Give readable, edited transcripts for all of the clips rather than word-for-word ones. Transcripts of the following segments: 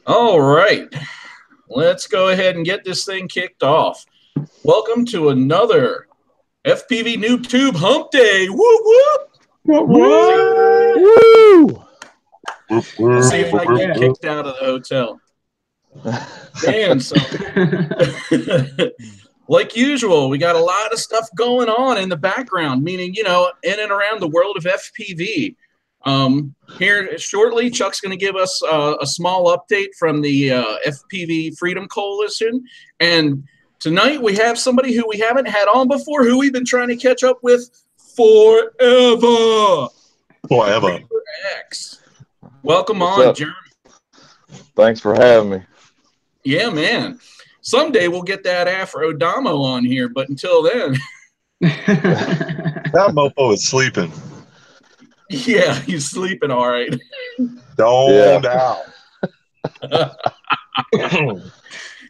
All right, let's go ahead and get this thing kicked off. Welcome to another FPV Noob Tube Hump Day. Whoop whoop! What? Woo! Let's see if I can get kicked out of the hotel. Man, so like usual, we got a lot of stuff going on in the background, meaning, you know, in and around the world of FPV. Here shortly, Chuck's going to give us a small update from the FPV Freedom Coalition. And tonight we have somebody who we haven't had on before, who we've been trying to catch up with forever. ReaperX. Welcome What's on, up? Jeremy. Thanks for having me. Yeah, man. Someday we'll get that Afro Damo on here, but until then. That mofo is sleeping. Yeah, he's sleeping all right. Don't out.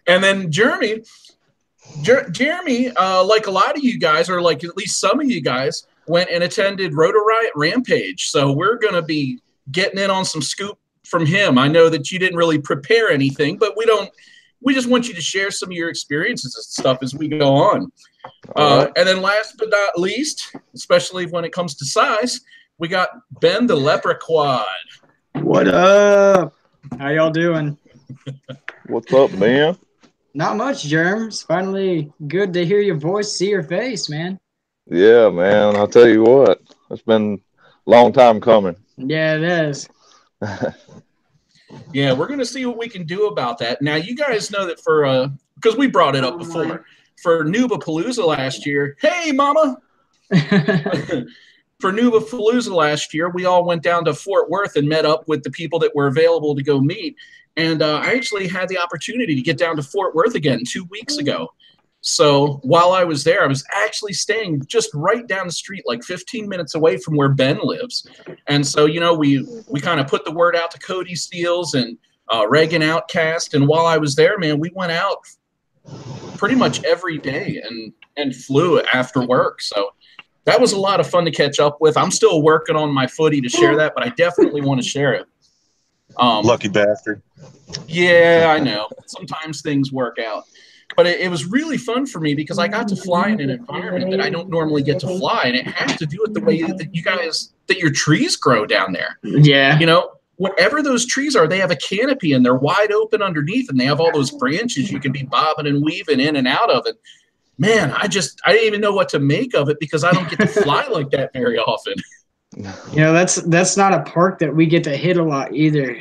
And then Jeremy, like a lot of you guys, or like at least some of you guys, went and attended Rotor Riot Rampage. So we're going to be getting in on some scoop from him. I know that you didn't really prepare anything, but we just want you to share some of your experiences and stuff as we go on. And then last but not least, especially when it comes to size, we got Ben the Leprequad. What up? How y'all doing? What's up, man? Not much, Germs. Finally, good to hear your voice, see your face, man. Yeah, man. I'll tell you what. It's been a long time coming. Yeah, it is. Yeah, we're going to see what we can do about that. Now, you guys know that for, because we brought it up before, for Noobapalooza last year, hey, mama! For Noobapalooza last year, we all went down to Fort Worth and met up with the people that were available to go meet. And I actually had the opportunity to get down to Fort Worth again 2 weeks ago. So while I was there, I was actually staying just right down the street, like 15 minutes away from where Ben lives. And so, you know, we kind of put the word out to Cody Steels and Reagan Outcast. And while I was there, man, we went out pretty much every day and flew after work. So that was a lot of fun to catch up with. I'm still working on my footy to share that, but I definitely want to share it. Lucky bastard. Yeah, I know. Sometimes things work out. But it was really fun for me because I got to fly in an environment that I don't normally get to fly. And it has to do with the way that your trees grow down there. Yeah. You know, whatever those trees are, they have a canopy and they're wide open underneath and they have all those branches you can be bobbing and weaving in and out of it. Man, I didn't even know what to make of it because I don't get to fly like that very often. You know, that's not a park that we get to hit a lot either.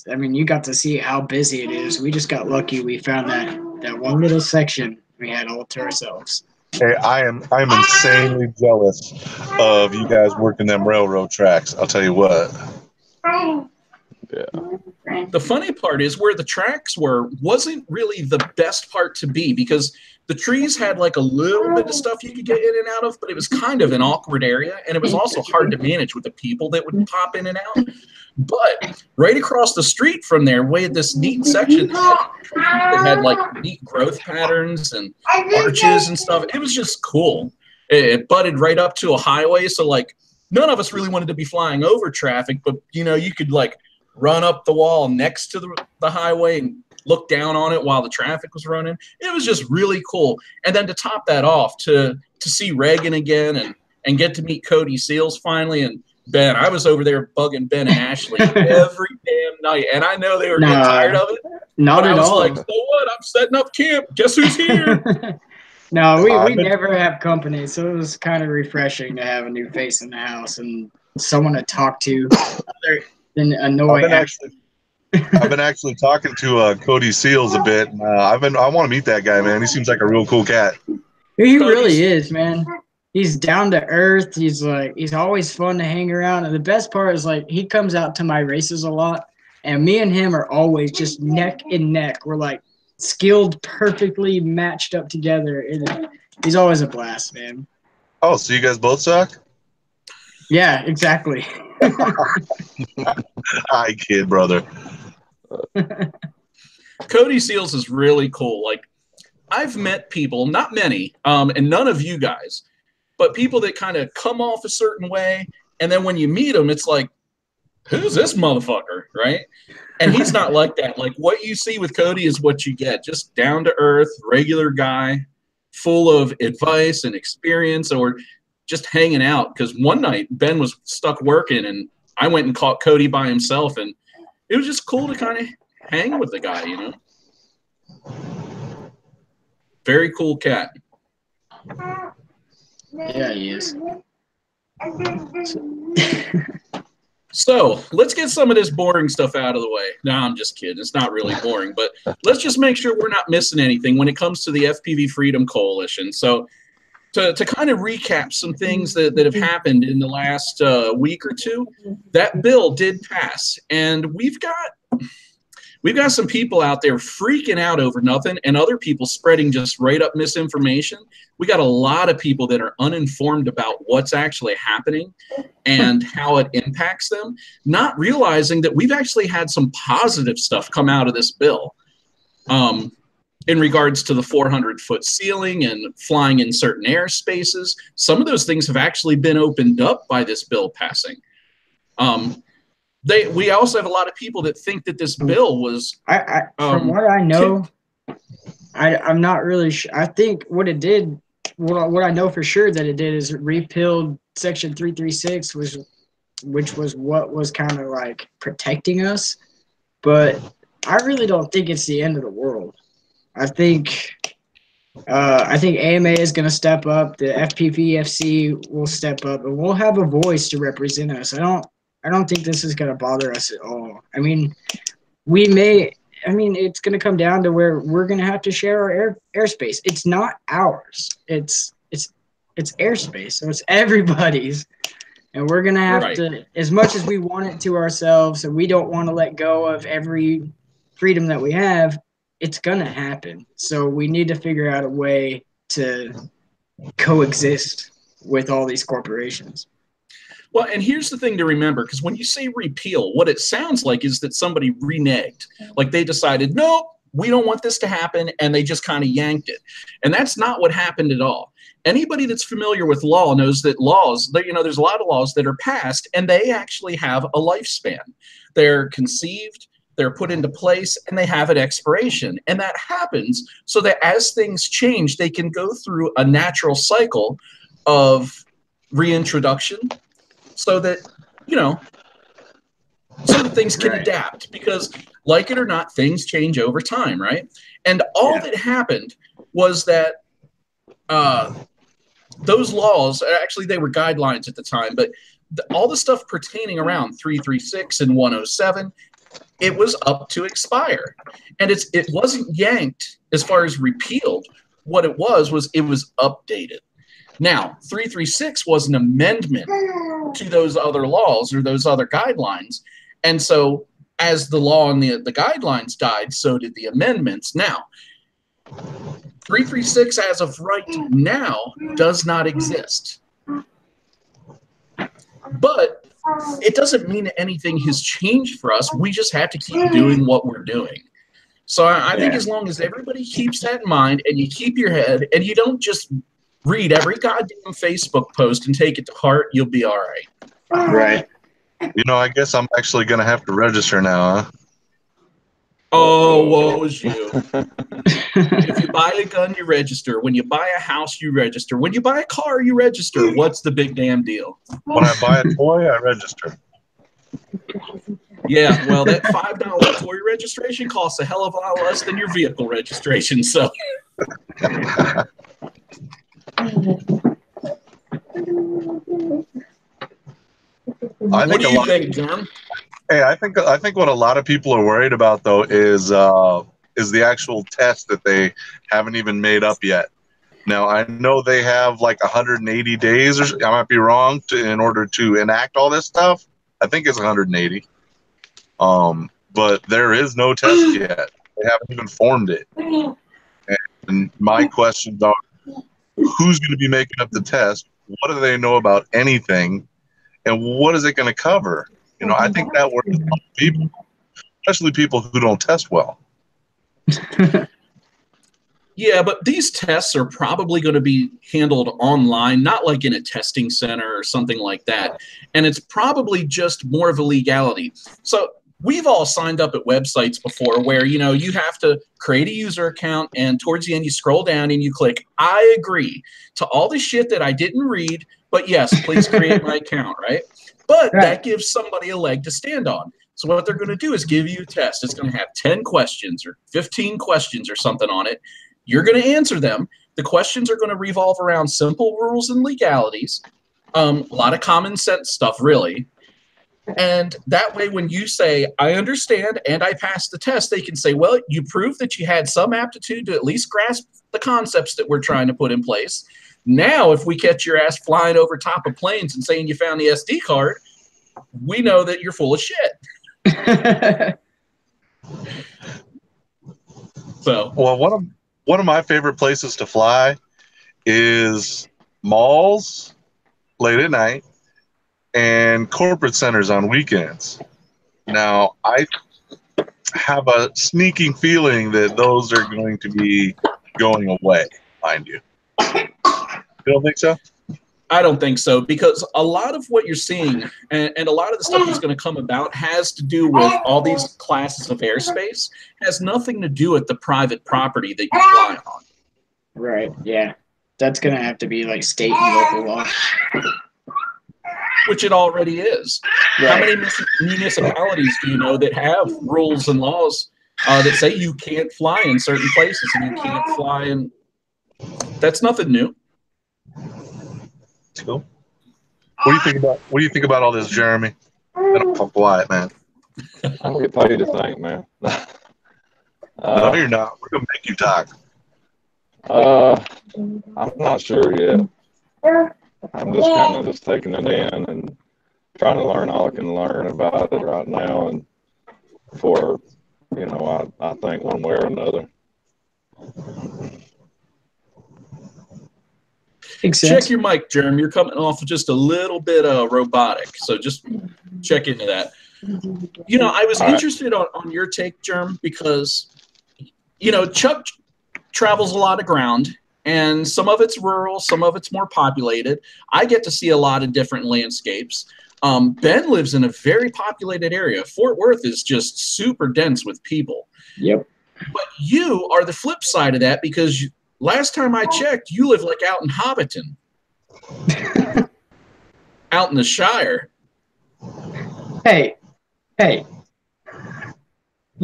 I mean, you got to see how busy it is. We just got lucky we found that one little section we had all to ourselves. Hey, I'm insanely jealous of you guys working them railroad tracks. I'll tell you what. Yeah. The funny part is where the tracks wasn't really the best part to be because the trees had like a little bit of stuff you could get in and out of, but it was kind of an awkward area. And it was also hard to manage with the people that would pop in and out. But right across the street from there, we had this neat section that had like neat growth patterns and arches and stuff. It was just cool. It butted right up to a highway. So like none of us really wanted to be flying over traffic, but you know, you could like run up the wall next to the highway and look down on it while the traffic was running. It was just really cool. And then to top that off, to see Reagan again and get to meet Cody Seals finally and Ben. I was over there bugging Ben and Ashley every damn night, and I know they were getting tired of it. Not at all. I was like, so what? I'm setting up camp. Guess who's here? No, we never have company, so it was kind of refreshing to have a new face in the house and someone to talk to other than annoy. I've been actually talking to Cody Seals a bit. I want to meet that guy, man. He seems like a real cool cat. He really is, man. He's down to earth. He's always fun to hang around. And the best part is like he comes out to my races a lot, and me and him are always just neck and neck. We're like skilled, perfectly matched up together. And he's always a blast, man. Oh, so you guys both suck? Yeah, exactly. Hi, kid, brother. Cody Seals is really cool. Like, I've met people, not many, and none of you guys, but people that kind of come off a certain way, and then when you meet them, it's like who's this motherfucker, right? And he's not like that. Like, what you see with Cody is what you get. Just down to earth, regular guy, full of advice and experience, or just hanging out. Because one night Ben was stuck working, and I went and caught Cody by himself, and it was just cool to kind of hang with the guy, you know. Very cool cat. Yeah, he is. So let's get some of this boring stuff out of the way. No, I'm just kidding. It's not really boring, but let's just make sure we're not missing anything when it comes to the FPV Freedom Coalition. So to kind of recap some things that have happened in the last week or two, that bill did pass, and we've got some people out there freaking out over nothing, and other people spreading just straight up misinformation. We got a lot of people that are uninformed about what's actually happening and how it impacts them, not realizing that we've actually had some positive stuff come out of this bill in regards to the 400-foot ceiling and flying in certain airspaces. Some of those things have actually been opened up by this bill passing. We also have a lot of people that think that this bill was. From what I know, I'm not really sure. I think what it did, what I know for sure that it did, is it repealed Section 336, which was what was kind of like protecting us. But I really don't think it's the end of the world. I think AMA is going to step up. The fpvfc will step up, and we'll have a voice to represent us. I don't think this is going to bother us at all. I mean, it's going to come down to where we're going to have to share our airspace. It's not ours. It's airspace. So it's everybody's. And we're going to have to, as much as we want it to ourselves, and we don't want to let go of every freedom that we have, it's going to happen. So we need to figure out a way to coexist with all these corporations. Well, and here's the thing to remember, because when you say repeal, what it sounds like is that somebody reneged. Like they decided, no, we don't want this to happen, and they just kind of yanked it. And that's not what happened at all. Anybody that's familiar with law knows that laws, there's a lot of laws that are passed, and they actually have a lifespan. They're conceived, they're put into place, and they have an expiration. And that happens so that as things change, they can go through a natural cycle of reintroduction, so that, so that things can adapt, because like it or not, things change over time, right? And all that happened was that those laws, actually they were guidelines at the time, but all the stuff pertaining around 336 and 107, it was up to expire. And it wasn't yanked as far as repealed. What it was updated. Now, 336 was an amendment to those other laws or those other guidelines. And so as the law and the guidelines died, so did the amendments. Now, 336 as of right now does not exist. But it doesn't mean that anything has changed for us. We just have to keep doing what we're doing. So I think as long as everybody keeps that in mind, and you keep your head, and you don't just read every goddamn Facebook post and take it to heart, you'll be all right. Right. I guess I'm actually going to have to register now, huh? Oh, woe is you. If you buy a gun, you register. When you buy a house, you register. When you buy a car, you register. What's the big damn deal? When I buy a toy, I register. Yeah, well, that $5 toy registration costs a hell of a lot less than your vehicle registration, so... What do you think, John? Hey, I think what a lot of people are worried about, though, is the actual test that they haven't even made up yet. Now, I know they have like 180 days, or I might be wrong, in order to enact all this stuff. I think it's 180. But there is no test yet. They haven't even formed it. And my questions are, who's going to be making up the test? What do they know about anything? And what is it going to cover? I think that works for people, especially people who don't test well. Yeah, but these tests are probably going to be handled online, not like in a testing center or something like that. And it's probably just more of a legality. So we've all signed up at websites before where, you know, you have to create a user account and towards the end you scroll down and you click, I agree to all the shit that I didn't read, but yes, please create my account, right? But that gives somebody a leg to stand on. So what they're going to do is give you a test. It's going to have 10 questions or 15 questions or something on it. You're going to answer them. The questions are going to revolve around simple rules and legalities, a lot of common sense stuff, really. And that way, when you say, I understand and I passed the test, they can say, well, you proved that you had some aptitude to at least grasp the concepts that we're trying to put in place. Now, if we catch your ass flying over top of planes and saying you found the SD card, we know that you're full of shit. So, well, one of my favorite places to fly is malls late at night and corporate centers on weekends. Now, I have a sneaking feeling that those are going to be going away, mind you. You don't think so? I don't think so, because a lot of what you're seeing and a lot of the stuff that's going to come about has to do with all these classes of airspace, has nothing to do with the private property that you fly on. Right, yeah. That's going to have to be like state and local law. Which it already is. Right. How many municipalities do you know that have rules and laws that say you can't fly in certain places and you can't fly in? That's nothing new. Cool. What do you think about all this, Jeremy? I'm quiet, man. I don't get paid to think, man. No, you're not. We're gonna make you talk. I'm not sure yet. I'm just kind of just taking it in and trying to learn all I can learn about it right now, and before, you know, I think one way or another. Check your mic, Jeremy. You're coming off just a little bit robotic, so just check into that. You know, I was interested on your take, Jerm, because, you know, Chuck travels a lot of ground, and some of it's rural, some of it's more populated. I get to see a lot of different landscapes. Ben lives in a very populated area. Fort Worth is just super dense with people. Yep. But you are the flip side of that, because last time I checked, you live like out in Hobbiton. Out in the Shire. Hey. You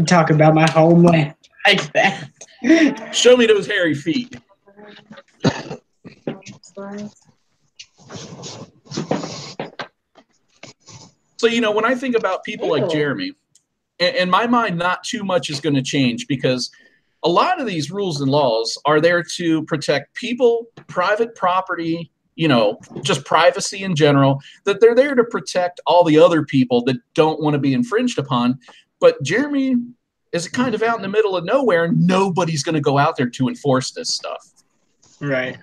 talk about my homeland like that. Show me those hairy feet. So, you know, when I think about people like Jeremy, in my mind, not too much is going to change, because a lot of these rules and laws are there to protect people, private property, you know, just privacy in general, that they're there to protect all the other people that don't want to be infringed upon. But Jeremy is kind of out in the middle of nowhere, and nobody's going to go out there to enforce this stuff. Right.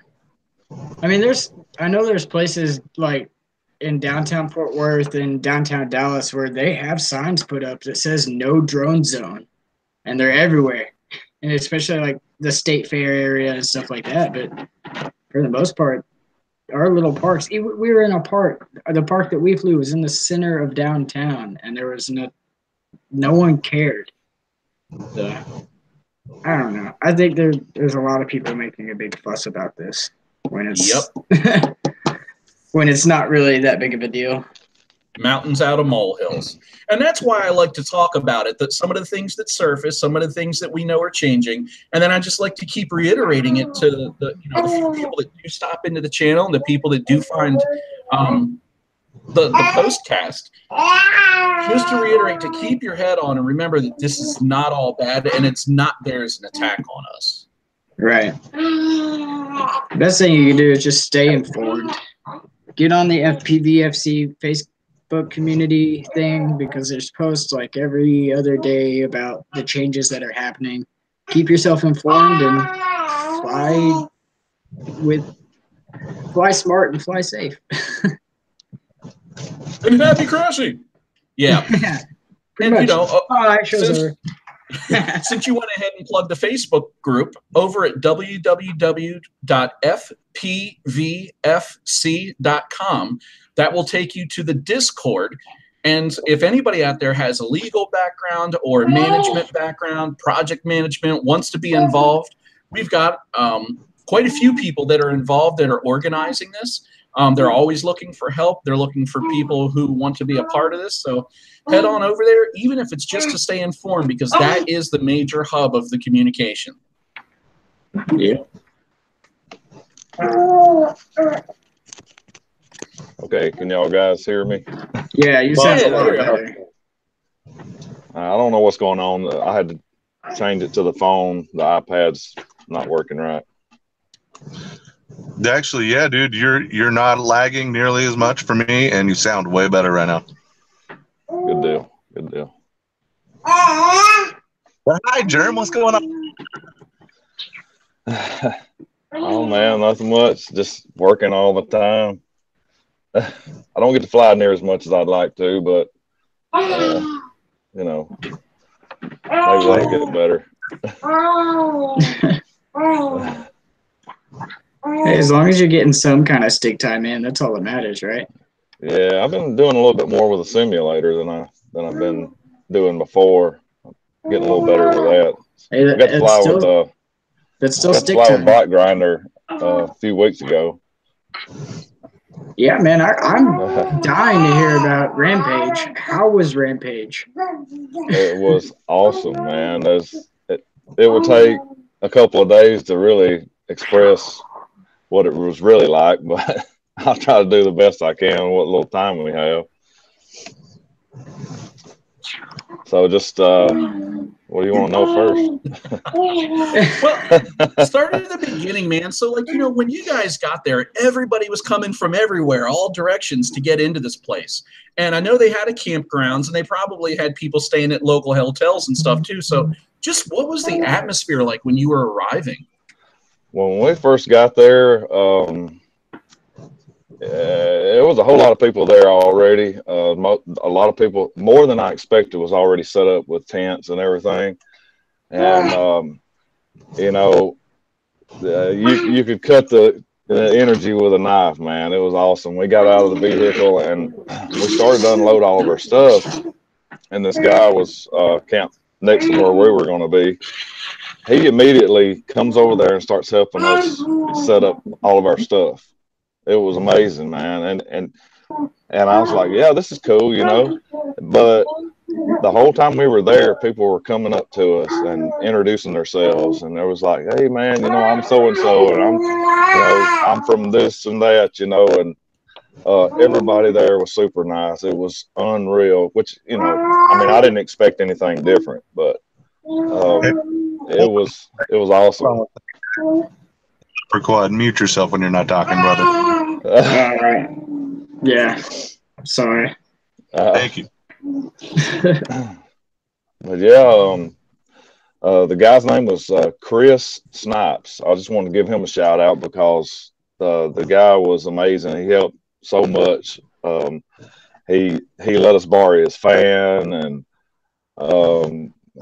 I mean, I know there's places like in downtown Fort Worth and downtown Dallas where they have signs put up that says no drone zone, and they're everywhere. And especially like the state fair area and stuff like that. But for the most part, our little parks, we were in a park. The park that we flew was in the center of downtown, and there was no one cared. So, I don't know. I think there's a lot of people making a big fuss about this when it's when it's not really that big of a deal. Mountains out of molehills. And that's why I like to talk about it, that some of the things that surface, some of the things that we know are changing, and then I just like to keep reiterating it to the few people that do stop into the channel and the people that do find the postcast, just to reiterate to keep your head on and remember that this is not all bad, and it's not there as an attack on us. Right. Best thing you can do is just stay informed. Get on the fpvfc Facebook community thing, because there's posts like every other day about the changes that are happening. Keep yourself informed and fly smart and fly safe. And happy crashing. Yeah. And much. you know, show's over. since you went ahead and plugged the Facebook group over at www.fpvfc.com, that will take you to the Discord. And if anybody out there has a legal background or management background, project management, wants to be involved, we've got quite a few people that are involved that are organizing this. They're always looking for help. They're looking for people who want to be a part of this. So head on over there, even if it's just to stay informed, because that is the major hub of the communication. Yeah. Okay, can y'all guys hear me? Yeah, you sound a lot there you better. I don't know what's going on. I had to change it to the phone. The iPad's not working right. Actually, yeah, dude, you're not lagging nearly as much for me, and you sound way better right now. Good deal. Good deal. Hi, Germ. What's going on? Oh man, nothing much. Just working all the time. I don't get to fly near as much as I'd like to, but you know, maybe that'll get better. Hey, as long as you're getting some kind of stick time in, that's all that matters, right? Yeah, I've been doing a little bit more with a simulator than I've been doing before. Getting a little better with that. Hey, I got to fly with that's still stick with time. Bot Grinder a few weeks ago. Yeah, man, I'm dying to hear about Rampage. How was Rampage? It was awesome, man. It would take a couple of days to really express what it was really like, but I'll try to do the best I can with what little time we have. So just, what do you want to know first? Well, start at the beginning, man. So, like, when you guys got there, everybody was coming from everywhere, all directions to get into this place. And I know they had a campgrounds, and they probably had people staying at local hotels and stuff too. So just what was the atmosphere like when you were arriving? When we first got there, it was a whole lot of people there already. A lot of people, more than I expected, was already set up with tents and everything. And you could cut the energy with a knife, man. It was awesome. We got out of the vehicle and we started to unload all of our stuff. And this guy was camped next to where we were going to be. He immediately comes over there and starts helping us set up all of our stuff. It was amazing, man. And I was like, yeah, this is cool, But the whole time we were there, people were coming up to us and introducing themselves. And there was like, hey, man, I'm so-and-so, and I'm from this and that, and everybody there was super nice. It was unreal, which, I didn't expect anything different, but it was awesome. Leprequad, mute yourself when you're not talking, brother. All right. Yeah. Sorry. Thank you. But yeah, the guy's name was Chris Snipes. I just wanted to give him a shout out because the guy was amazing. He helped so much. He let us borrow his fan, and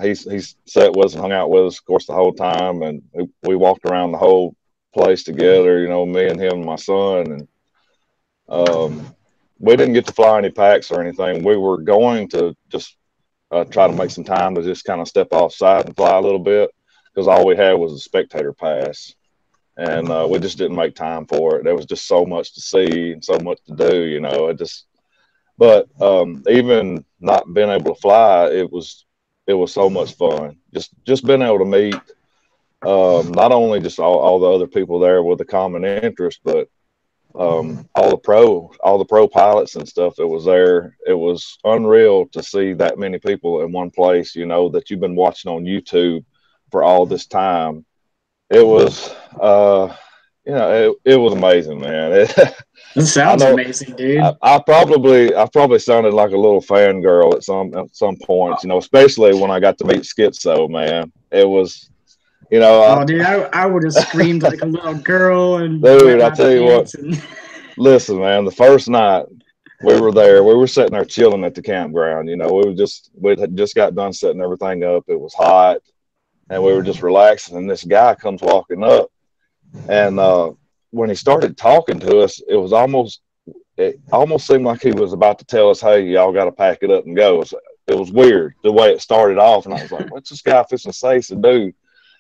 he sat with us and hung out with us, of course, the whole time. And we walked around the whole place together, me and him and my son. And we didn't get to fly any packs or anything. We were going to just try to make some time to just kind of step offside and fly a little bit, because all we had was a spectator pass. And we just didn't make time for it. There was just so much to see and so much to do, But even not being able to fly, it was so much fun. Just being able to meet not only just all the other people there with a common interest, but all the pro pilots and stuff that was there. It was unreal to see that many people in one place, that you've been watching on YouTube for all this time. It was it was amazing, man. It sounds amazing, dude. I probably sounded like a little fangirl at some points, especially when I got to meet Schizo, man. It was, dude, I would have screamed like a little girl. And dude, I tell you what, listen, man, the first night we were there. We were sitting there chilling at the campground. You know, we had just got done setting everything up. It was hot, and we were just relaxing. And this guy comes walking up, and when he started talking to us, it almost seemed like he was about to tell us, "Hey, y'all got to pack it up and go." It was weird the way it started off, and I was like, "What's this guy fixing to say?" He said, "Dude,"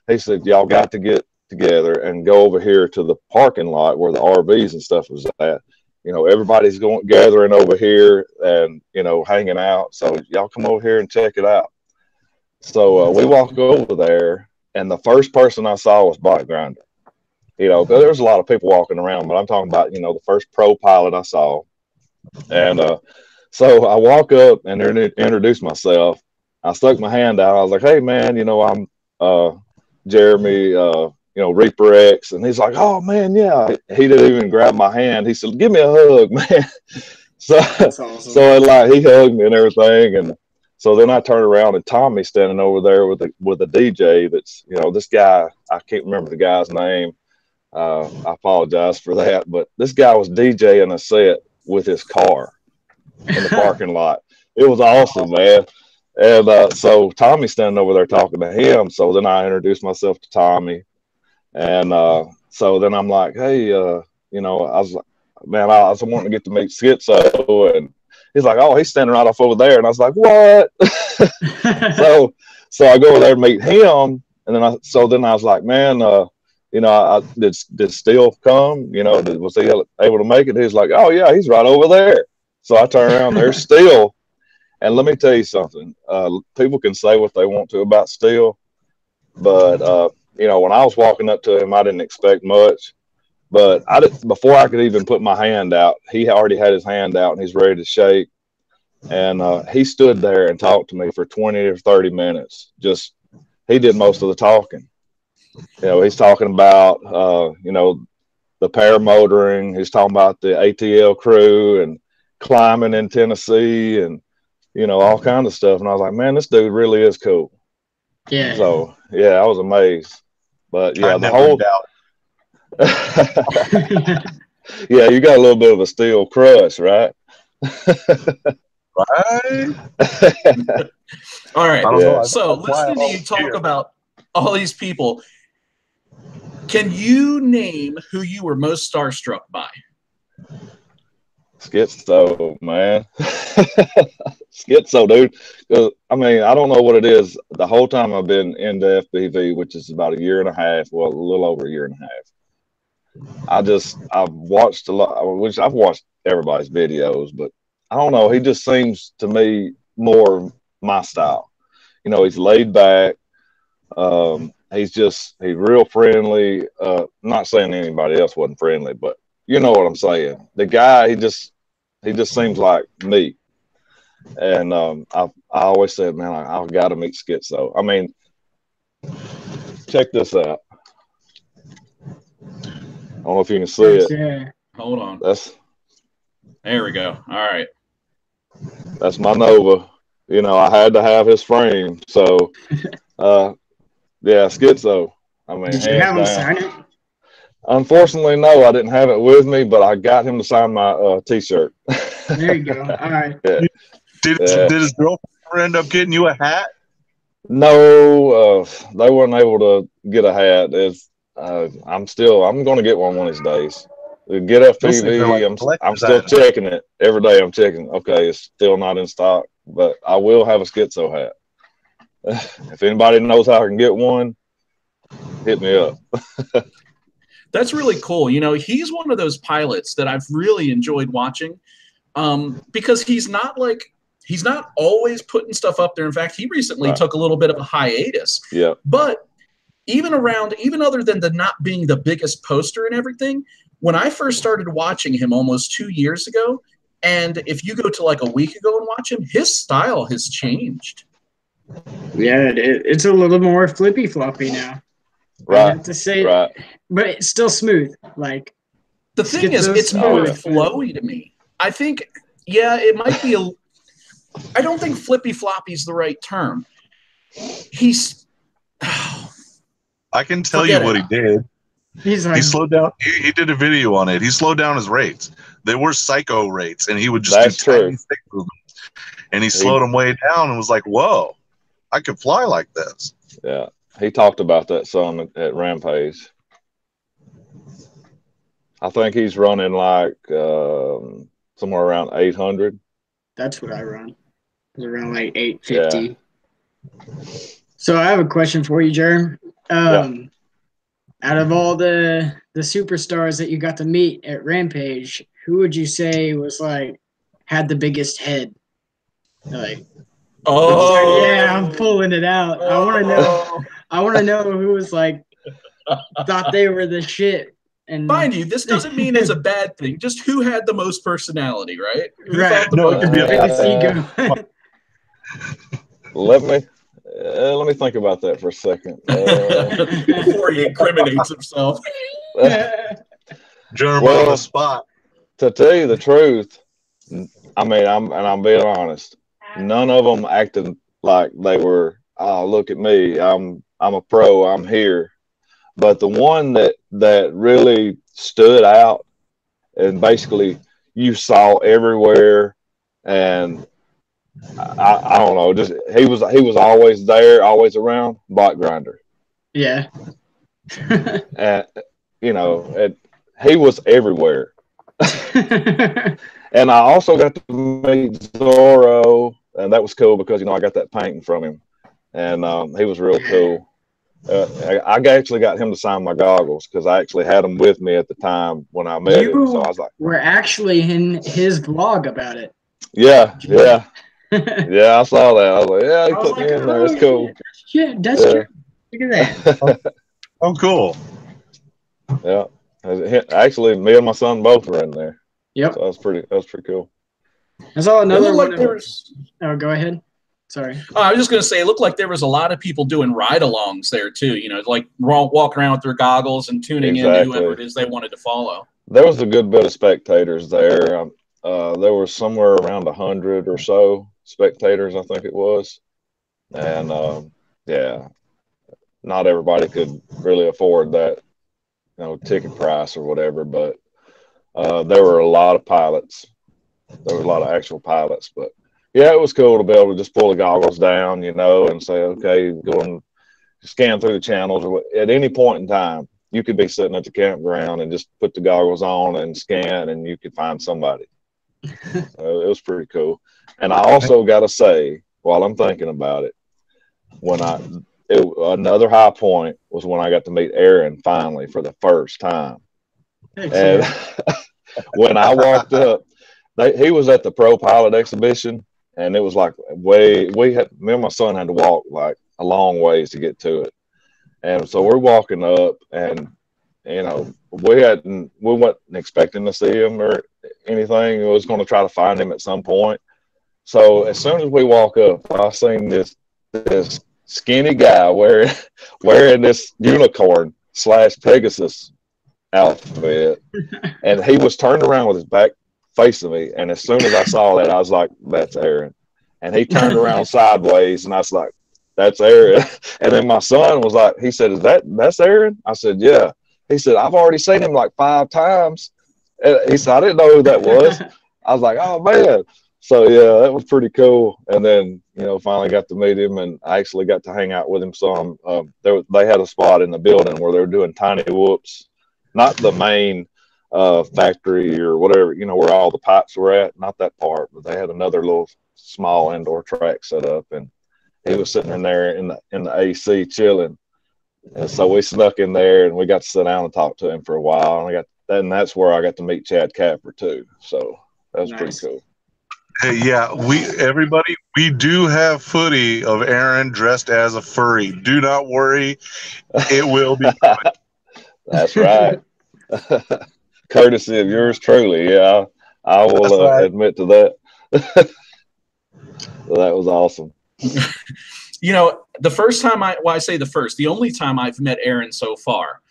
he said, "y'all got to get together and go over here to the parking lot where the RVs and stuff was at. You know, everybody's gathering over here and, you know, hanging out. So y'all come over here and check it out." So we walk over there, and the first person I saw was Bike Grinder. You know, there's a lot of people walking around, but I'm talking about, you know, the first pro pilot I saw. And so I walk up and introduce myself. I stuck my hand out. I was like, "Hey, man, you know, I'm Jeremy, you know, ReaperX." And he's like, "Oh, man, yeah." He didn't even grab my hand. He said, "Give me a hug, man." So, awesome. So like he hugged me and everything. And so then I turned around and Tommy's standing over there with a DJ that's, you know, this guy, I can't remember the guy's name. I apologize for that, but this guy was DJing a set with his car in the parking lot. It was awesome, man. And so Tommy's standing over there talking to him. So then I introduced myself to Tommy. And so then I'm like, "Hey, you know," I was like, "Man, I was wanting to get to meet Schizo." And he's like, "Oh, he's standing right off over there." And I was like, "What?" So I go over there and meet him. And then I was like, "Man, you know, did Steele come? You know, was he able to make it?" He's like, "Oh, yeah, he's right over there." So I turn around, there's Steele. And let me tell you something. People can say what they want to about Steele, but you know, when I was walking up to him, I didn't expect much. But before I could even put my hand out, he already had his hand out and he's ready to shake. And he stood there and talked to me for 20 or 30 minutes. Just, he did most of the talking. You know, he's talking about, you know, the paramotoring. He's talking about the ATL crew and climbing in Tennessee and, you know, all kinds of stuff. And I was like, "Man, this dude really is cool." Yeah. So, yeah, I was amazed. But, yeah, the whole doubt. Yeah, you got a little bit of a Steel crush, right? Right? All right. Yeah. So listening to you talk about all these people, can you name who you were most starstruck by? Schizo, man. Schizo, dude. I mean, I don't know what it is. The whole time I've been into FPV, which is about a year and a half, well, a little over a year and a half. I've watched a lot, which I've watched everybody's videos, but I don't know. He just seems to me more my style. You know, he's laid back. He's real friendly. Not saying anybody else wasn't friendly, but you know what I'm saying. The guy, he just seems like me. And I always said, man, I've got to meet Schizo. I mean, check this out. I don't know if you can see it. Yeah. Hold on. There we go. All right. That's my Nova. You know, I had to have his frame. So, yeah, Schizo. I mean, Did you have him sign it? Unfortunately, no, I didn't have it with me, but I got him to sign my T-shirt. There you go. All right. Yeah. Did his girlfriend end up getting you a hat? No, they weren't able to get a hat. I'm going to get one of these days. Get FPV. Like I'm still checking it every day. I'm checking. Okay, it's still not in stock, but I will have a Schizo hat. If anybody knows how I can get one, hit me up. That's really cool. You know, he's one of those pilots that I've really enjoyed watching, because he's not always putting stuff up there. In fact, he recently took a little bit of a hiatus. Yeah. But even other than the not being the biggest poster and everything, when I first started watching him almost 2 years ago, and if you go to like a week ago and watch him, his style has changed. Yeah, it's a little more flippy floppy now. Right. I have to say, right. But it's still smooth. Like the thing is, it's more flowy to me. I think, yeah, it might be I don't think flippy floppy is the right term. I can tell you what he did. He slowed down. He did a video on it. He slowed down his rates. They were psycho rates, and he would just That's do tiny true. stick movements. And he slowed them way down and was like, "Whoa, I could fly like this." Yeah, he talked about that some at Rampage. I think he's running like somewhere around 800. That's what I run. It's around like 850. Yeah. So I have a question for you, Jerm. Out of all the superstars that you got to meet at Rampage, who would you say was like had the biggest head? Like, yeah, I'm pulling it out. I want to know. I want to know who was like thought they were the shit. And mind you, this doesn't mean it's a bad thing. Just who had the most personality, right? Who Right. thought the most? It could be biggest ego. Let me think about that for a second. Before he incriminates himself. Jerm on the spot. To tell you the truth, I mean, I'm being honest. None of them acted like they were. Oh, look at me! I'm a pro. I'm here. But the one that really stood out, and basically you saw everywhere, and I don't know, just he was always there, always around. Bot Grinder. Yeah. And you know, he was everywhere. And I also got to meet Zorro, and that was cool because I got that painting from him, and he was real cool. I actually got him to sign my goggles because I actually had them with me at the time when I met him. So I was like, "We're actually in his vlog about it." Yeah, yeah, yeah. I saw that. I was like, "Yeah, he put me in there. It's cool." Yeah, that's true. Look at that. Oh, cool. Yeah, actually, me and my son both were in there. Yep, so that was pretty cool. I saw another one. Oh, go ahead. Sorry. I was just going to say, it looked like there was a lot of people doing ride-alongs there, too. Like walking around with their goggles and tuning in to whoever it is they wanted to follow. There was a good bit of spectators there. There was somewhere around 100 or so spectators, I think it was. And, yeah, not everybody could really afford that, ticket price or whatever. But there were a lot of pilots. There was a lot of actual pilots, but yeah, it was cool to be able to just pull the goggles down, and say, okay, go and scan through the channels. Or at any point in time, you could be sitting at the campground and just put the goggles on and scan, and you could find somebody. It was pretty cool. And I also got to say, while I'm thinking about it, another high point was when I got to meet Aaron finally for the first time. And when I walked up, he was at the Pro Pilot exhibition. And it was like me and my son had to walk like a long ways to get to it. And so we're walking up, and we weren't expecting to see him or anything. We was going to try to find him at some point. So as soon as we walk up, I seen this skinny guy wearing this unicorn / Pegasus outfit, and he was turned around with his back facing me, and as soon as I saw that, I was like, "That's Aaron." And he turned around sideways, and I was like, "That's Aaron." And then my son was like, he said, that's Aaron?" I said, "Yeah." He said, "I've already seen him like 5 times." And he said, "I didn't know who that was." I was like, "Oh man." So yeah, that was pretty cool. And then finally got to meet him, and I actually got to hang out with him some. They had a spot in the building where they were doing tiny whoops, not the main factory or whatever, where all the pipes were at, not that part, but they had another little small indoor track set up, and he was sitting in there in the AC chilling. And so we snuck in there, and we got to sit down and talk to him for a while, and that's where I got to meet Chad Capper too. So that was pretty cool. Hey, yeah, we do have footage of Aaron dressed as a furry. Do not worry, it will be good. That's right. Courtesy of yours truly. Yeah, I will admit to that. That was awesome. The first time the only time I've met Aaron so far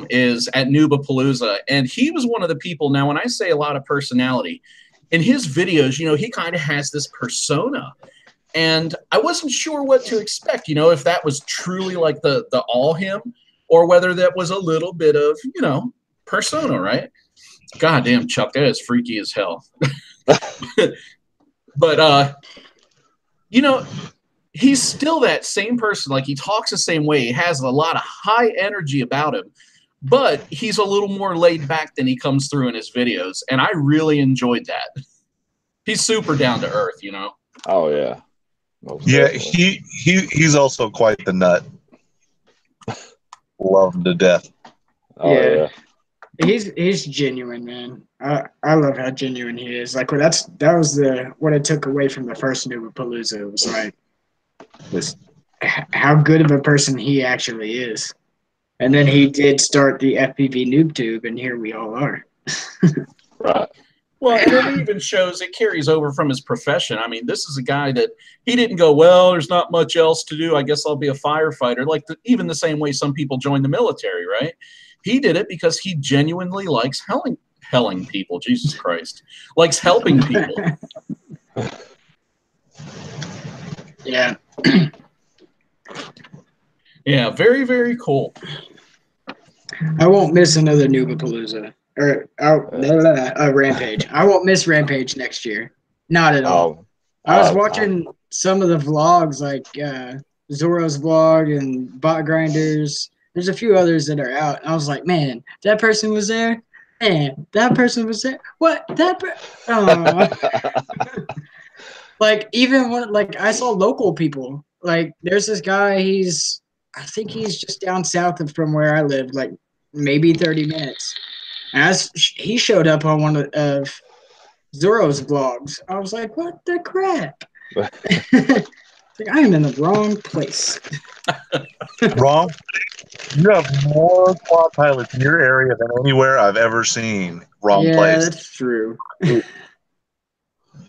is at Nubapalooza, and he was one of the people. Now, when I say a lot of personality, in his videos, he kind of has this persona, and I wasn't sure what to expect, if that was truly like the all him, or whether that was a little bit of, persona, right? Goddamn, Chuck, that is freaky as hell. But you know, he's still that same person. Like, he talks the same way. He has a lot of high energy about him, but he's a little more laid back than he comes through in his videos, and I really enjoyed that. He's super down to earth, you know. Oh yeah. Yeah, he's also quite the nut. Love him to death. Oh yeah. He's genuine, man. I love how genuine he is. Like, that was what I took away from the first Noobapalooza. It was like how good of a person he actually is. And then he did start the FPV Noob Tube, and here we all are. Right. Well, and it even shows it carries over from his profession. I mean, this is a guy that he didn't go, well, there's not much else to do. I guess I'll be a firefighter. Like, even the same way some people join the military, right? He did it because he genuinely likes helping people. Jesus Christ. Likes helping people. Yeah. Yeah, very, very cool. I won't miss another Noobapalooza. Or Rampage. I won't miss Rampage next year. Not at all. I was watching some of the vlogs, like Zoro's vlog and Bot Grinders. There's a few others that are out. I was like, man, that person was there. Man, that person was there. What? Like, even when, like, I saw local people. Like, there's this guy. I think he's just down south from where I live, like maybe 30 minutes. As he showed up on one of Zoro's vlogs, I was like, what the crap? Like, I am in the wrong place. Wrong? You have more quad pilots in your area than anywhere I've ever seen. Wrong place. Yeah, that's true. You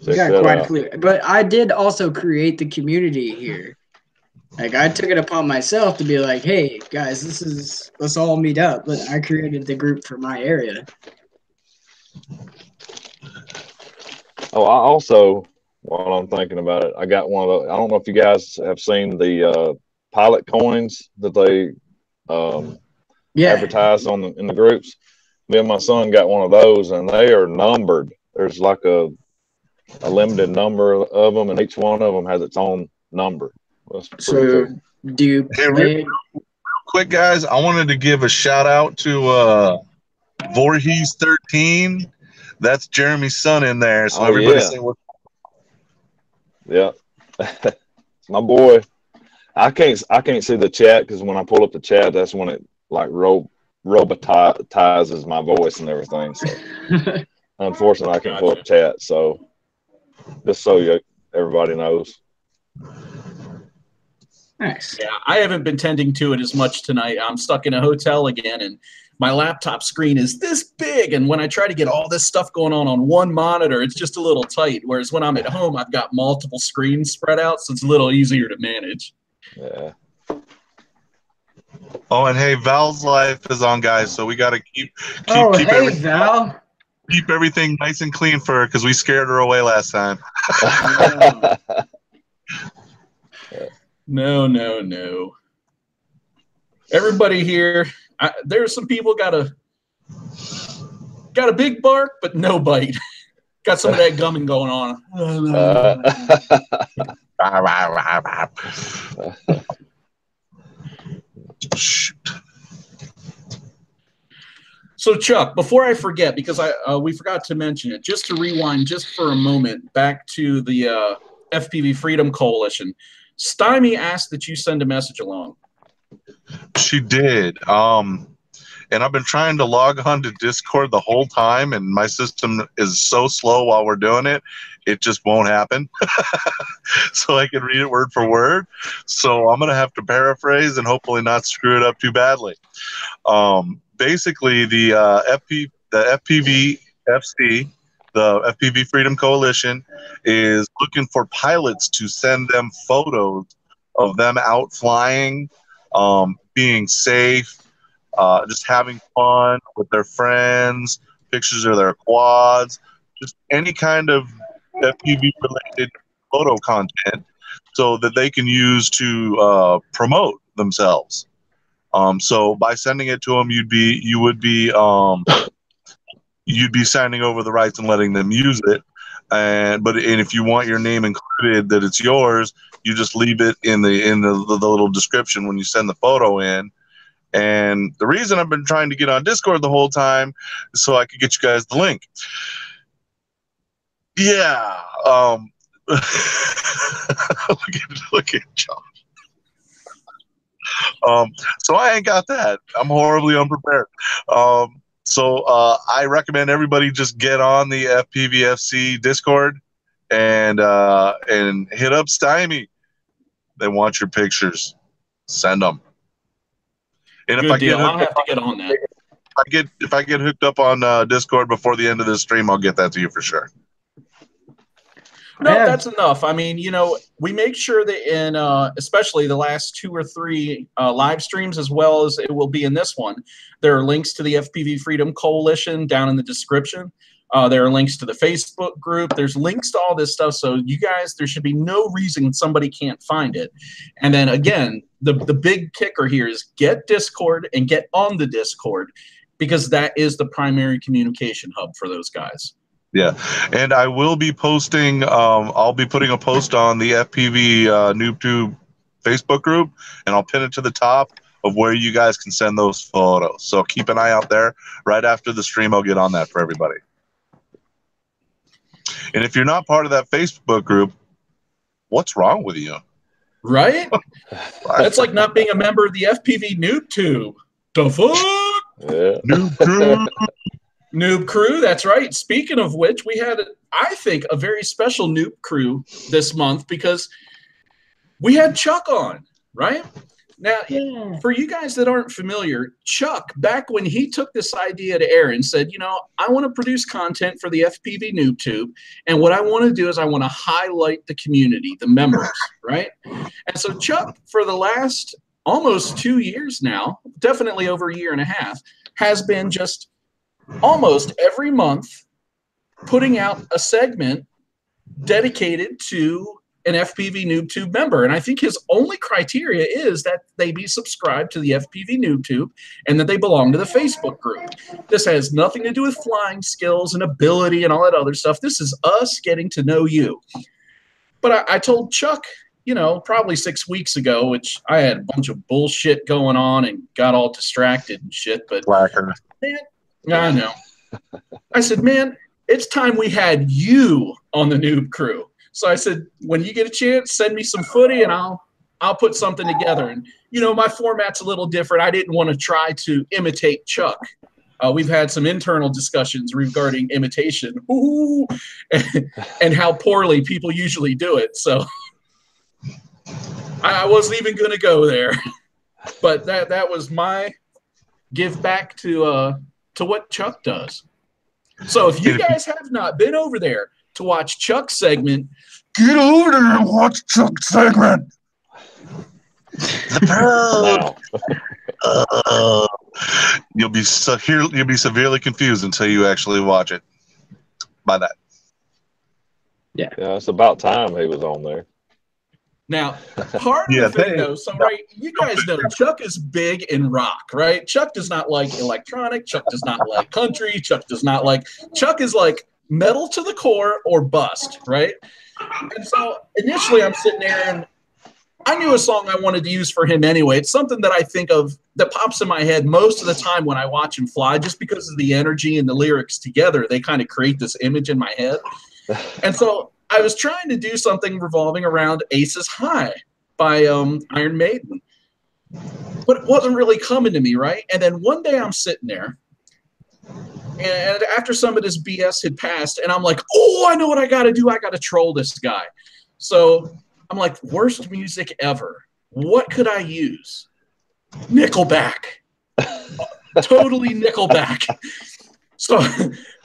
got quite clear. But I did also create the community here. Like, I took it upon myself to be like, hey, guys, let's all meet up. But I created the group for my area. Oh, I also, while I'm thinking about it, I got one of those. I don't know if you guys have seen the pilot coins that they advertise in the groups. Me and my son got one of those, and they are numbered. There's like a limited number of them, and each one of them has its own number. So, cool. Do you play? Real quick, guys, I wanted to give a shout out to Voorhees 13. That's Jeremy's son in there. So everybody say what. Yeah, it's my boy. I can't see the chat because when I pull up the chat, that's when it like robotizes my voice and everything. So unfortunately, I can't pull up chat. So just so everybody knows. Nice. Yeah, I haven't been tending to it as much tonight. I'm stuck in a hotel again, and my laptop screen is this big. And when I try to get all this stuff going on one monitor, it's just a little tight. Whereas when I'm at home, I've got multiple screens spread out, so it's a little easier to manage. Yeah. Oh, and hey, Val's life is on, guys. So we got to keep Val. Keep everything nice and clean for her because we scared her away last time. No. Everybody here, there's some people got a big bark, but no bite. Got some of that gumming going on. Shoot. So, Chuck, before I forget, because we forgot to mention it, just to rewind just for a moment back to the FPV Freedom Coalition. Stymie asked that you send a message along. She did. And I've been trying to log on to Discord the whole time, and my system is so slow while we're doing it, it just won't happen. So I can read it word for word. So I'm going to have to paraphrase and hopefully not screw it up too badly. Basically, the fpvfc, the FPV Freedom Coalition, is looking for pilots to send them photos of them out flying, being safe, just having fun with their friends, pictures of their quads, just any kind of FPV-related photo content so that they can use to promote themselves. So by sending it to them, you would be you'd be signing over the rights and letting them use it. And if you want your name included, that it's yours, you just leave it in the little description when you send the photo in. And the reason I've been trying to get on Discord the whole time is so I could get you guys the link. Yeah. Look at John. So I ain't got that. I'm horribly unprepared. So I recommend everybody just get on the fpvfc Discord and hit up Stymie. They want your pictures. Send them. And Good deal. I'll have to get on that. If I get hooked up on Discord before the end of this stream, I'll get that to you for sure. No, that's enough. I mean, you know, we make sure that in especially the last 2 or 3 live streams, as well as it will be in this one, there are links to the FPV Freedom Coalition down in the description. There are links to the Facebook group. There's links to all this stuff. So you guys, there should be no reason somebody can't find it. And then again, the big kicker here is get Discord and get on the Discord, because that is the primary communication hub for those guys. Yeah, and I will be posting, I'll be putting a post on the FPV NoobTube Facebook group, and I'll pin it to the top of where you guys can send those photos. So keep an eye out there. Right after the stream, I'll get on that for everybody. And if you're not part of that Facebook group, what's wrong with you? Right? That's like not being a member of the FPV NoobTube. The fuck? Yeah. NoobTube. Noob Crew, that's right. Speaking of which, we had, I think, a very special Noob Crew this month because we had Chuck on, right? Now, for you guys that aren't familiar, Chuck, back when he took this idea to Aaron, said, you know, I want to produce content for the FPV NoobTube, and what I want to do is I want to highlight the community, the members, right? And so Chuck, for the last almost 2 years now, definitely over 1.5 years, has been just almost every month putting out a segment dedicated to an FPV NoobTube member. And I think his only criteria is that they be subscribed to the FPV NoobTube and that they belong to the Facebook group. This has nothing to do with flying skills and ability and all that other stuff. This is us getting to know you. But I told Chuck, you know, probably 6 weeks ago, which I had a bunch of bullshit going on and got all distracted and shit. But man, I know. I said, man, it's time we had you on the Noob Crew. So I said, when you get a chance, send me some footy and I'll put something together. And, you know, my format's a little different. I didn't want to try to imitate Chuck. We've had some internal discussions regarding imitation and how poorly people usually do it. So I wasn't even going to go there. But that was my give back to what Chuck does. So if you guys have not been over there to watch Chuck's segment, get over there and watch Chuck's segment. You'll be severely confused until you actually watch it. By that. Yeah, it's about time he was on there. Now, part of the thing, though, so right, you guys know Chuck is big in rock, right? Chuck does not like electronic. Chuck does not like country. Chuck is like metal to the core or bust, right? And so initially I'm sitting there and I knew a song I wanted to use for him anyway. It's something that I think of that pops in my head most of the time when I watch him fly, just because of the energy and the lyrics together. They kind of create this image in my head. And so I was trying to do something revolving around Aces High by Iron Maiden. But it wasn't really coming to me, right? And then one day I'm sitting there, and after some of this BS had passed, and I'm like, oh, I know what I got to do. I got to troll this guy. So I'm like, worst music ever. What could I use? Nickelback. Totally Nickelback. So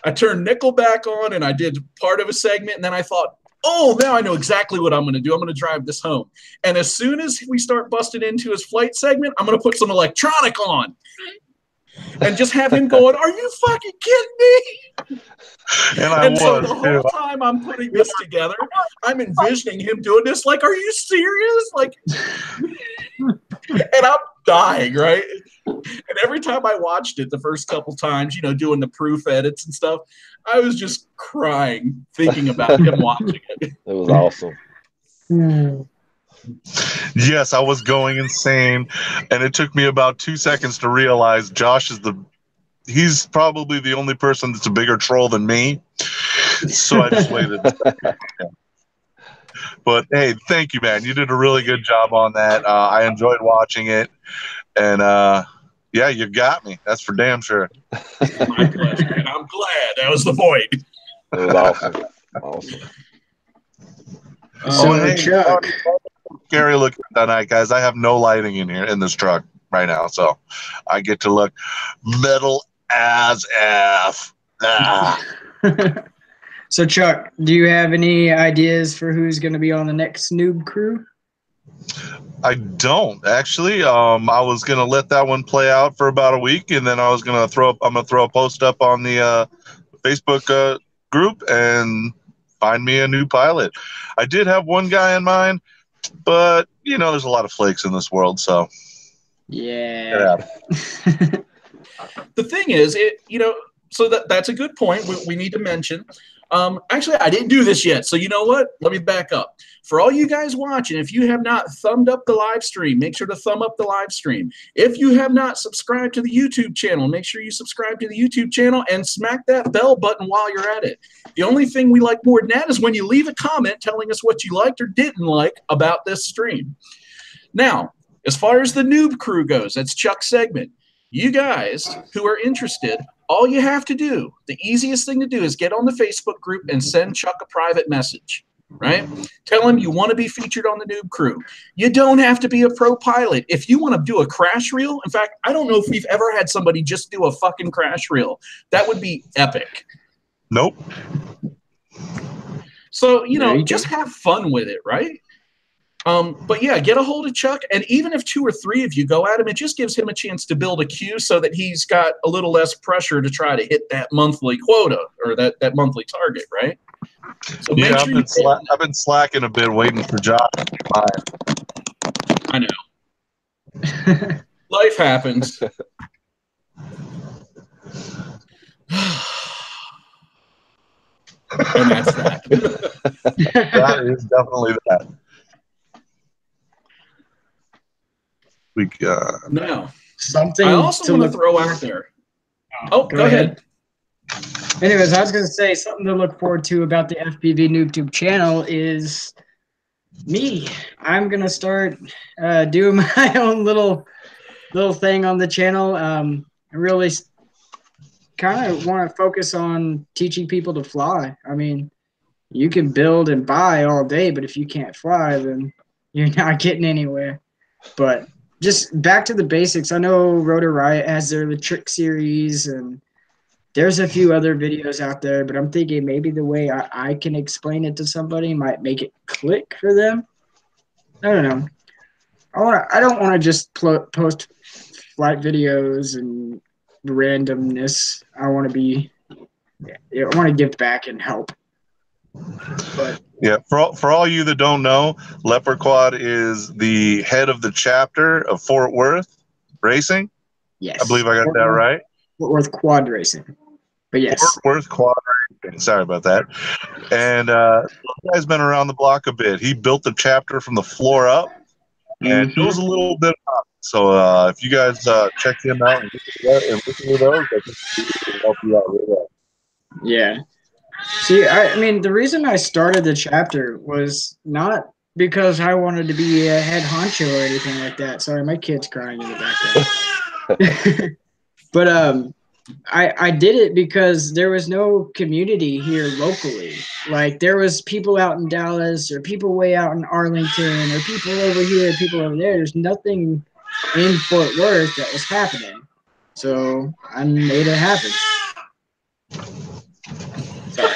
I turned Nickelback on, and I did part of a segment, and then I thought, oh, now I know exactly what I'm going to do. I'm going to drive this home. And as soon as we start busting into his flight segment, I'm going to put some electronic on and just have him going, are you fucking kidding me? And so the whole time I'm putting this together, I'm envisioning him doing this like, are you serious? Like, and I'm dying, right? And And every time I watched it the first couple times, you know, doing the proof edits and stuff, I was just crying thinking about him watching it. It was awesome. Yes, I was going insane, and it took me about 2 seconds to realize Josh is he's probably the only person that's a bigger troll than me. So I just waited. But hey, thank you, man. You did a really good job on that. I enjoyed watching it, and yeah, you got me. That's for damn sure. My pleasure, and I'm glad that was the point. It was awesome. Awesome. So, hey, Chuck. Scary looking tonight, guys. I have no lighting in here in this truck right now, so I get to look metal as F. Ah. So, Chuck, do you have any ideas for who's going to be on the next noob crew? I don't actually. I was gonna let that one play out for about a week, and then I'm gonna throw a post up on the Facebook group and find me a new pilot. I did have one guy in mind, but you know, there's a lot of flakes in this world, so yeah. The thing is, so that's a good point. We need to mention. Actually, I didn't do this yet, so you know what? Let me back up. For all you guys watching, if you have not thumbed up the live stream, make sure to thumb up the live stream. If you have not subscribed to the YouTube channel, make sure you subscribe to the YouTube channel and smack that bell button while you're at it. The only thing we like more than that is when you leave a comment telling us what you liked or didn't like about this stream. Now, as far as the noob crew goes, that's Chuck's segment. You guys who are interested, all you have to do, the easiest thing to do is get on the Facebook group and send Chuck a private message, right? Tell him you want to be featured on the noob crew. You don't have to be a pro pilot. If you want to do a crash reel, in fact, I don't know if we've ever had somebody just do a fucking crash reel. That would be epic. Nope. So, you know, just have fun with it, right? But yeah, get a hold of Chuck, and even if 2 or 3 of you go at him, it just gives him a chance to build a queue so that he's got a little less pressure to try to hit that monthly quota or that monthly target, right? So yeah, I've been slacking a bit, waiting for Josh to be mine. I know. Life happens. And that's that. That is definitely that. We got now something. I also want to throw out there. Oh, go ahead. Anyways, I was going to say something to look forward to about the FPV NoobTube channel is me. I'm going to start doing my own little thing on the channel. I really kind of want to focus on teaching people to fly. I mean, you can build and buy all day, but if you can't fly, then you're not getting anywhere. But just back to the basics. I know Rotor Riot has the trick series, and there's a few other videos out there, but I'm thinking maybe the way I can explain it to somebody might make it click for them. I don't know. I don't want to just post flight videos and randomness. I want to give back and help. But yeah, for all you that don't know, Leprequad is the head of the chapter of Fort Worth Racing. Yes, I believe I got that right. Fort Worth Quad Racing. But yes, Fort Worth Quad Racing. Sorry about that. And the guy's been around the block a bit. He built the chapter from the floor up, and knows a little bit about it. So if you guys check him out and listen to those, I think he can help you out with that. Yeah. See, I mean, the reason I started the chapter was not because I wanted to be a head honcho or anything like that. Sorry, my kid's crying in the background. But I did it because there was no community here locally. Like, there was people out in Dallas or people way out in Arlington or people over here, people over there. There's nothing in Fort Worth that was happening. So I made it happen. Sorry.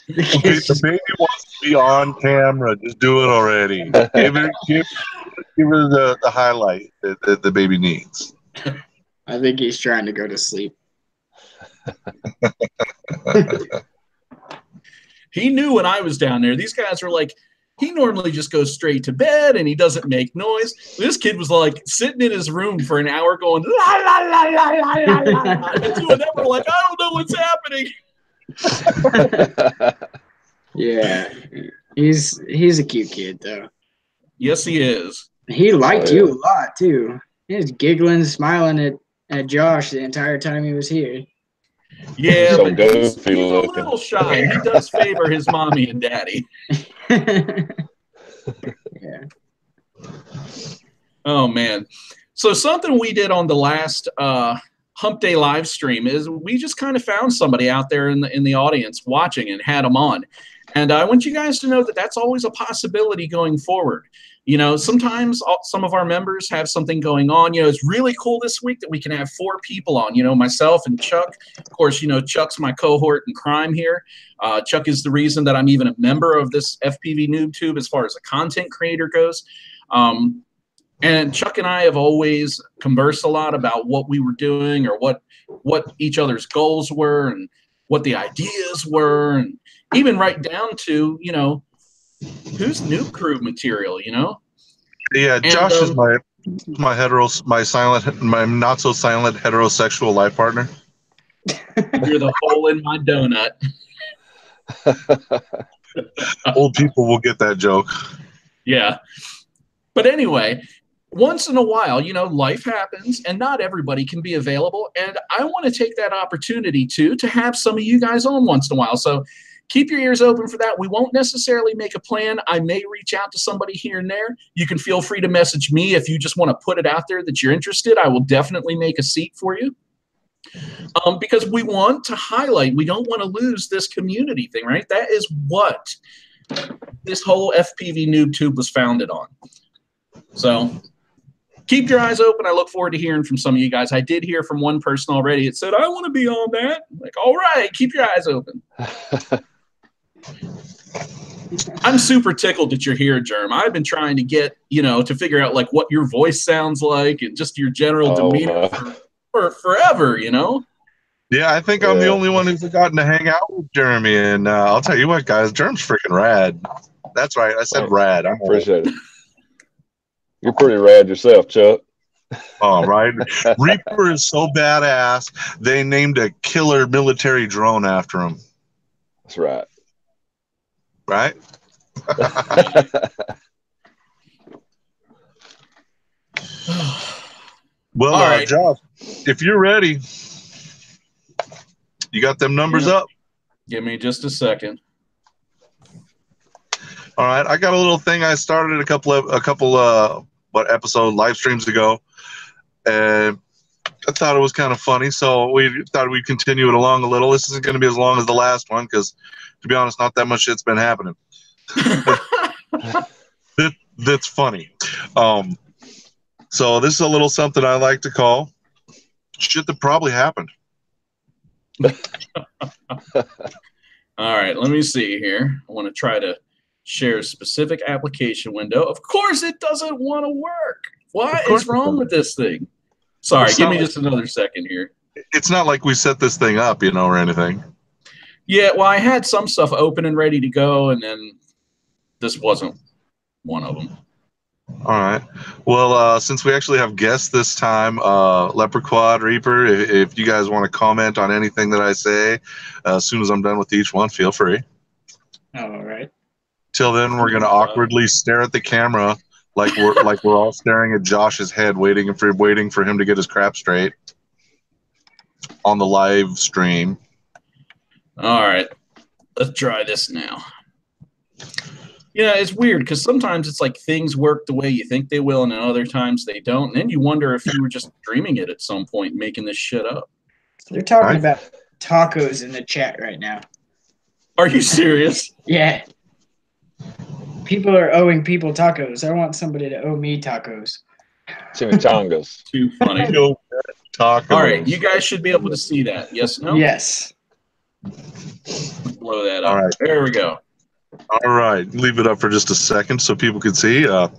The baby wants to be on camera. Just do it already. Give her the highlight that the baby needs. I think he's trying to go to sleep. He knew when I was down there. These guys were like, He normally just goes straight to bed and he doesn't make noise. This kid was like sitting in his room for an hour going la la la la la la la. And two of them were like, I don't know what's happening. Yeah, he's a cute kid though. Yes, he is. He liked you a lot too. He was giggling, smiling at Josh the entire time he was here. Yeah, So but he's a little shy. He does favor his mommy and daddy. Yeah. Oh man. So something we did on the last Hump Day live stream is we just kind of found somebody out there in the audience watching and had them on. And I want you guys to know that that's always a possibility going forward. You know, sometimes some of our members have something going on. You know, it's really cool this week that we can have 4 people on, you know, myself and Chuck. Of course, you know, Chuck's my cohort in crime here. Chuck is the reason that I'm even a member of this FPV NoobTube as far as a content creator goes. And Chuck and I have always conversed a lot about what we were doing or what each other's goals were and what the ideas were, and even right down to, you know, who's Noob Crew material, you know? Yeah, and, Josh is my not so silent heterosexual life partner. You're the hole in my donut. Old people will get that joke. Yeah. But anyway, once in a while, you know, life happens and not everybody can be available. And I want to take that opportunity to have some of you guys on once in a while. So keep your ears open for that. We won't necessarily make a plan. I may reach out to somebody here and there. You can feel free to message me if you just want to put it out there that you're interested. I will definitely make a seat for you. Because we want to highlight, we don't want to lose this community thing, right? That is what this whole FPV NoobTube was founded on. So keep your eyes open. I look forward to hearing from some of you guys. I did hear from one person already. It said, I want to be on that. I'm like, all right, keep your eyes open. I'm super tickled that you're here, Germ. I've been trying to get, you know, to figure out like what your voice sounds like and just your general demeanor for forever, you know? Yeah, I think I'm the only one who's gotten to hang out with Jeremy. And I'll tell you what, guys, Germ's freaking rad. That's right. I said rad. I appreciate it. You're pretty rad yourself, Chuck. Oh, right. Reaper is so badass, they named a killer military drone after him. That's right. Right? Well, right. Josh, if you're ready, you got them numbers up? Give me just a second. All right, I got a little thing I started a couple episode live streams ago, and I thought it was kind of funny, so we thought we'd continue it along a little. This isn't going to be as long as the last one because, to be honest, not that much shit's been happening. That's funny. So this is a little something I like to call shit that probably happened. All right, let me see here. I want to try to share a specific application window. Of course it doesn't want to work. What is wrong with this thing? Sorry, give me just another second here. It's not like we set this thing up, you know, or anything. Yeah, well, I had some stuff open and ready to go, and then this wasn't one of them. All right. Well, since we actually have guests this time, Leprequad, Reaper, if you guys want to comment on anything that I say, as soon as I'm done with each one, feel free. All right. Till then, we're going to awkwardly stare at the camera like we're all staring at Josh's head, waiting for him to get his crap straight on the live stream. All right. Let's try this now. Yeah, it's weird because sometimes it's like things work the way you think they will, and then other times they don't. And then you wonder if you were just dreaming it at some point, making this shit up. They're talking about tacos in the chat right now. Are you serious? Yeah. People are owing people tacos. I want somebody to owe me tacos. Chimichangas. Too funny. Tacos. All right, you guys should be able to see that. Yes, no? Yes. Blow that up. All right. There we go. All right, leave it up for just a second so people can see. All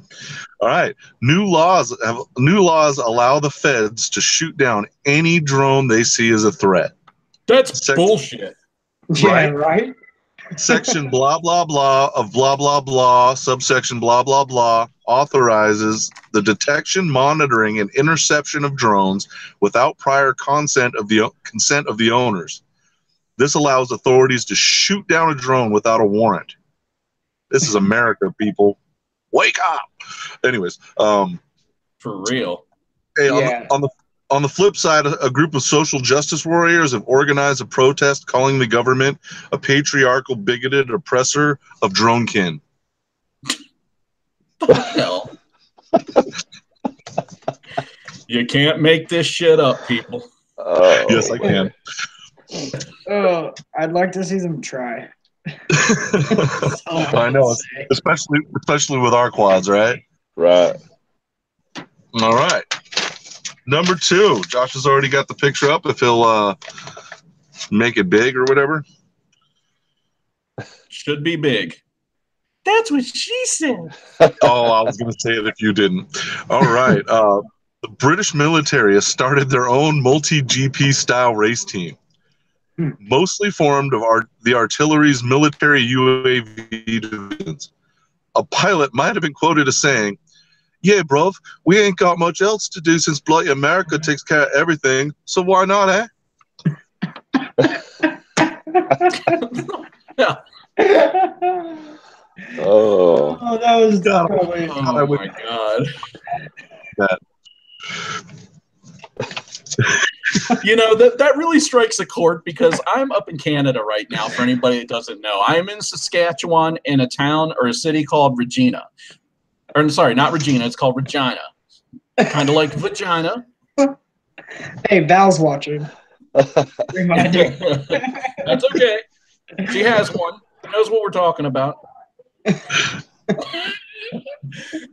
right, new laws allow the feds to shoot down any drone they see as a threat. That's bullshit. Yeah, right? Section blah, blah, blah of blah, blah, blah, subsection blah, blah, blah, authorizes the detection, monitoring, and interception of drones without prior consent of the owners. This allows authorities to shoot down a drone without a warrant. This is America, people. Wake up! Anyways, For real. hey, Yeah. on the flip side, a group of social justice warriors have organized a protest calling the government a patriarchal, bigoted oppressor of dronekin. What the hell? You can't make this shit up, people. Oh, Yes, I can. Oh, I'd like to see them try. I know, especially with our quads, right? Right. All right. Number 2. Josh has already got the picture up. If he'll make it big or whatever. Should be big. That's what she said. Oh, I was going to say it if you didn't. All right. The British military has started their own multi-GP style race team, mostly formed of the artillery's military UAV divisions. A pilot might have been quoted as saying, "Yeah, bruv, we ain't got much else to do since bloody America takes care of everything, so why not, eh?" Yeah. Oh. Oh, that was God, probably. Oh my god. That. You know, that really strikes a chord because I'm up in Canada right now, for anybody that doesn't know. I'm in Saskatchewan in a town or a city called Regina. Or sorry, not Regina, it's called Regina. Kind of like vagina. Hey, Val's watching. Reminder. That's okay. She has one. She knows what we're talking about.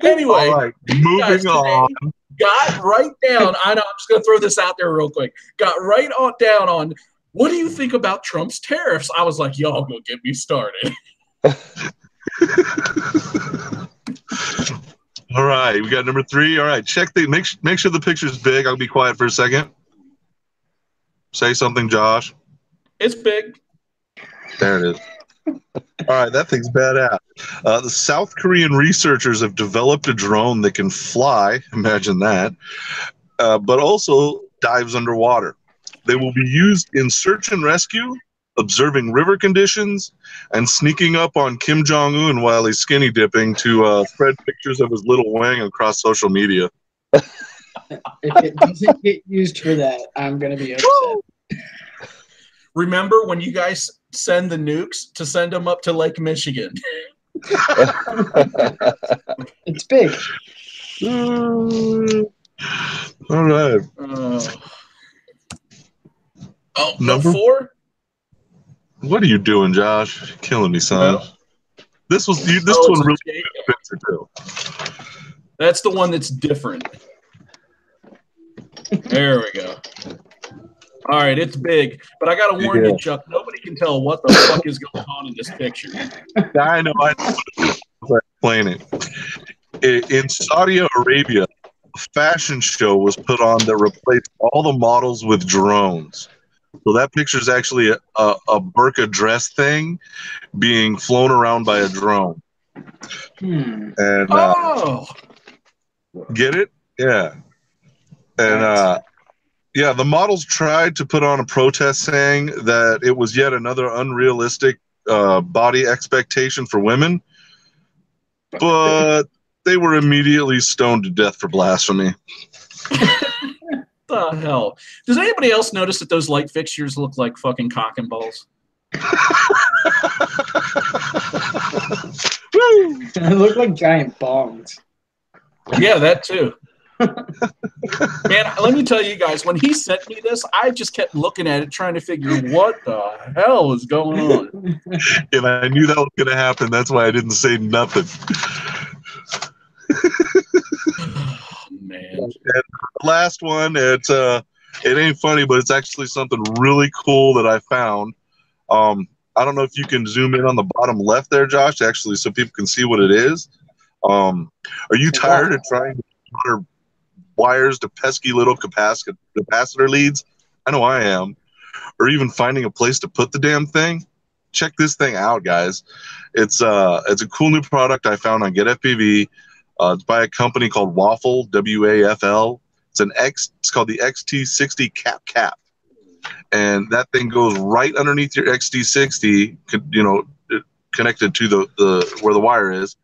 Anyway, All right, moving on. Got right down. I know, I'm just going to throw this out there real quick. Got right on down on, what do you think about Trump's tariffs? I was like, y'all go get me started. All right, we got number 3. All right, make sure the picture's big. I'll be quiet for a second. Say something, Josh. It's big. There it is. All right, that thing's badass. The South Korean researchers have developed a drone that can fly, imagine that, but also dives underwater. They will be used in search and rescue, observing river conditions, and sneaking up on Kim Jong-un while he's skinny dipping to spread pictures of his little wang across social media. If it doesn't get used for that, I'm going to be upset. Remember when you guys send the nukes to send them up to Lake Michigan? It's big. All right. Number 4? What are you doing, Josh? You're killing me, son. No. This one really fits it too. That's the one that's different. There we go. All right, it's big, but I gotta warn you, Chuck. Nobody can tell what the fuck is going on in this picture. I know. Explain it. In Saudi Arabia, a fashion show was put on that replaced all the models with drones. So that picture is actually a burqa dress thing being flown around by a drone. And get it? Yeah. And yeah, the models tried to put on a protest saying that it was yet another unrealistic body expectation for women, but they were immediately stoned to death for blasphemy. The hell? Does anybody else notice that those light fixtures look like fucking cock and balls? They look like giant bongs. Yeah, that too. Man, let me tell you guys, when he sent me this, I just kept looking at it, trying to figure what the hell is going on. And I knew that was going to happen. That's why I didn't say nothing. Oh, man. And the last one, it ain't funny, but it's actually something really cool that I found. I don't know if you can zoom in on the bottom left there, Josh, actually, so people can see what it is. Are you tired of trying to order wires to pesky little capacitor leads? I know I am. Or even finding a place to put the damn thing? check this thing out, guys. It's a cool new product I found on Get FPV. It's by a company called Waffle, WAFL. It's called the XT60 Cap. And that thing goes right underneath your XT60, you know, connected to the where the wire is,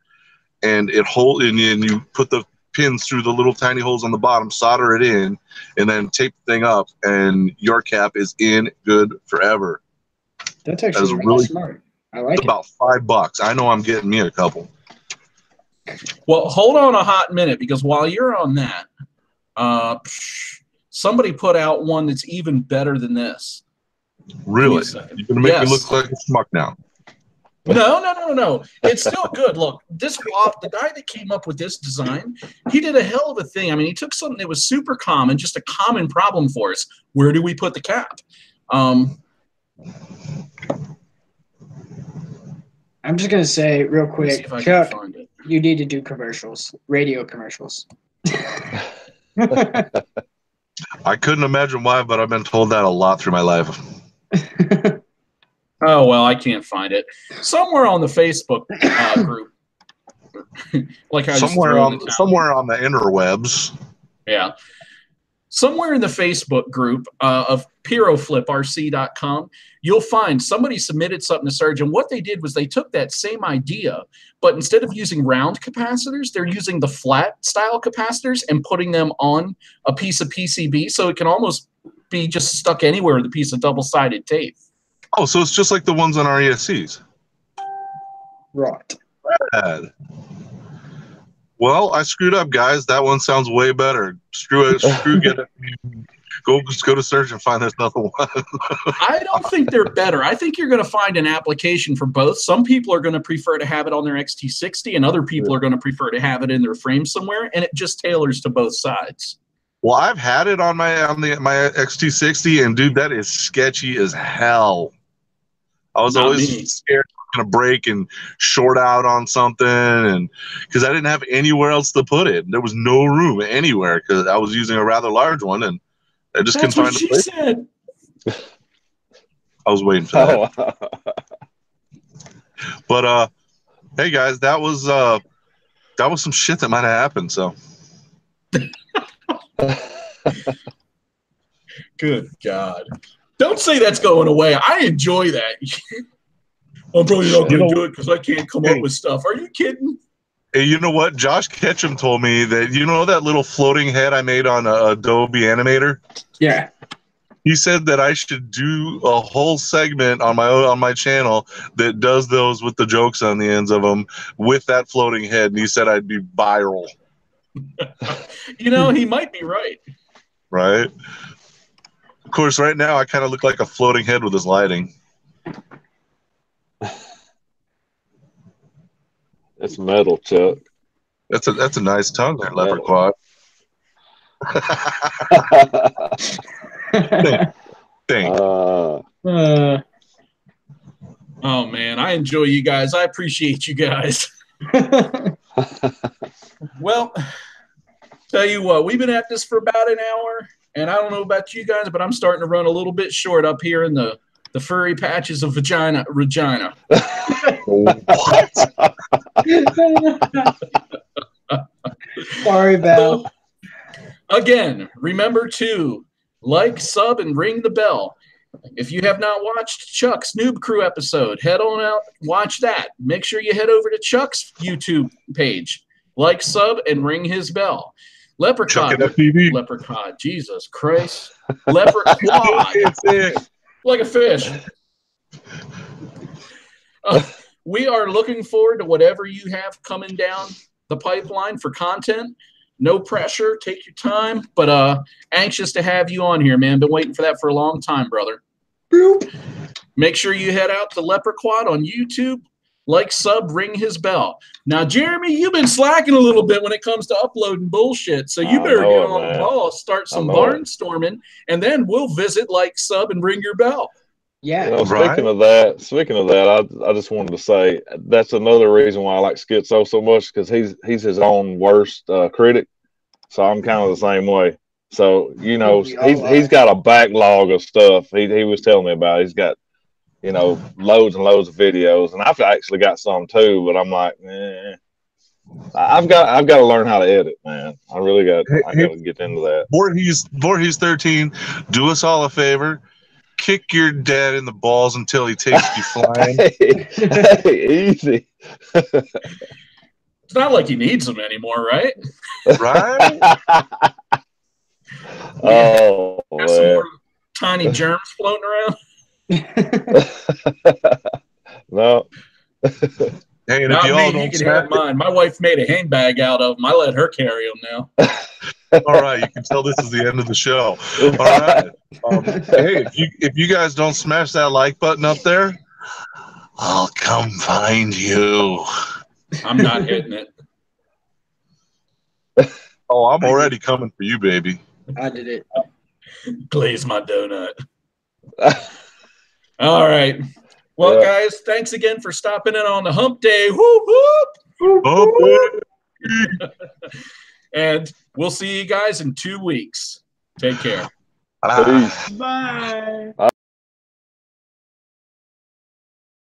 and you put the pins through the little tiny holes on the bottom, solder it in, and then tape the thing up, and your cap is in good forever. That's actually really smart. I like it. About $5. I know I'm getting me a couple. Well, hold on a hot minute, because while you're on that, somebody put out one that's even better than this. Really? You're gonna make me look like a schmuck now. No. It's still good. Look, the guy that came up with this design, he did a hell of a thing. I mean, he took something that was super common, just a common problem for us. Where do we put the cap? I'm just gonna say real quick, Chuck, you need to do commercials, radio commercials. I couldn't imagine why, but I've been told that a lot through my life. Oh, well, I can't find it. Somewhere on the Facebook group. Like somewhere on the interwebs. Yeah. Somewhere in the Facebook group of pyrofliprc.com, you'll find somebody submitted something to Surge, and what they did was they took that same idea, but instead of using round capacitors, they're using the flat style capacitors and putting them on a piece of PCB, so it can almost be just stuck anywhere with a piece of double-sided tape. Oh, so it's just like the ones on our ESCs. Right. Bad. Well, I screwed up, guys. That one sounds way better. Screw it. Get it. Go to Surge and find another one. I don't think they're better. I think you're going to find an application for both. Some people are going to prefer to have it on their XT60, and other people are going to prefer to have it in their frame somewhere, and it just tailors to both sides. Well, I've had it on my XT60, and dude, that is sketchy as hell. I was always scared it was going to break and short out on something, and because I didn't have anywhere else to put it. There was no room anywhere because I was using a rather large one, and I just couldn't find a place. Said. I was waiting for that. But hey guys, that was some shit that might have happened. So. Good God. Don't say that's going away. I enjoy that. I'm probably not going to do it because I can't come up with stuff. Are you kidding? Hey, you know what? Josh Ketchum told me that, you know that little floating head I made on Adobe Animator? Yeah. He said that I should do a whole segment on my channel that does those with the jokes on the ends of them with that floating head, and he said I'd be viral. You know, he might be right. Right? Of course, right now I kind of look like a floating head with his lighting. It's metal, Chuck. That's a nice tongue there, Leprequad. Thank. Oh man, I enjoy you guys. I appreciate you guys. Well, tell you what, we've been at this for about an hour, and I don't know about you guys, but I'm starting to run a little bit short up here in the furry patches of Regina. What? Sorry about. Again, remember to like, sub, and ring the bell. If you have not watched Chuck's Noob Crew episode, head on out, watch that. Make sure you head over to Chuck's YouTube page. Like, sub, and ring his bell. Leprequad, Jesus Christ. Leprequad. Like a fish. We are looking forward to whatever you have coming down the pipeline for content. No pressure. Take your time. But anxious to have you on here, man. Been waiting for that for a long time, brother. Boop. Make sure you head out to Leprequad on YouTube. Like, sub, ring his bell. Now, Jeremy, you've been slacking a little bit when it comes to uploading bullshit, so you better get on the ball, start some barnstorming, and then we'll visit, like, sub, and ring your bell. Yeah. You know, speaking of that, I just wanted to say that's another reason why I like Schizo so much, because he's his own worst critic. So I'm kind of the same way. So, you know, he's got a backlog of stuff. He was telling me about it. He's got you know, loads and loads of videos, and I've actually got some too. But I'm like, I've got to learn how to edit, man. I really got to get into that. Voorhees 13, do us all a favor. Kick your dad in the balls until he takes you flying. Hey, easy. It's not like he needs them anymore, right? Right? Oh, Got some more tiny germs floating around. No. Hey, and Not if you me, all you don't can smash have mine. My wife made a handbag out of them. I let her carry them now. all right, you can tell this is the end of the show. All right. Hey, if you guys don't smash that like button up there, I'll come find you. I'm not hitting it. Oh, I'm already coming for you, baby. I did it. Glaze my donut. All right. Well, guys, thanks again for stopping in on the Hump Day. Whoop, whoop. And we'll see you guys in 2 weeks. Take care. Peace. Bye.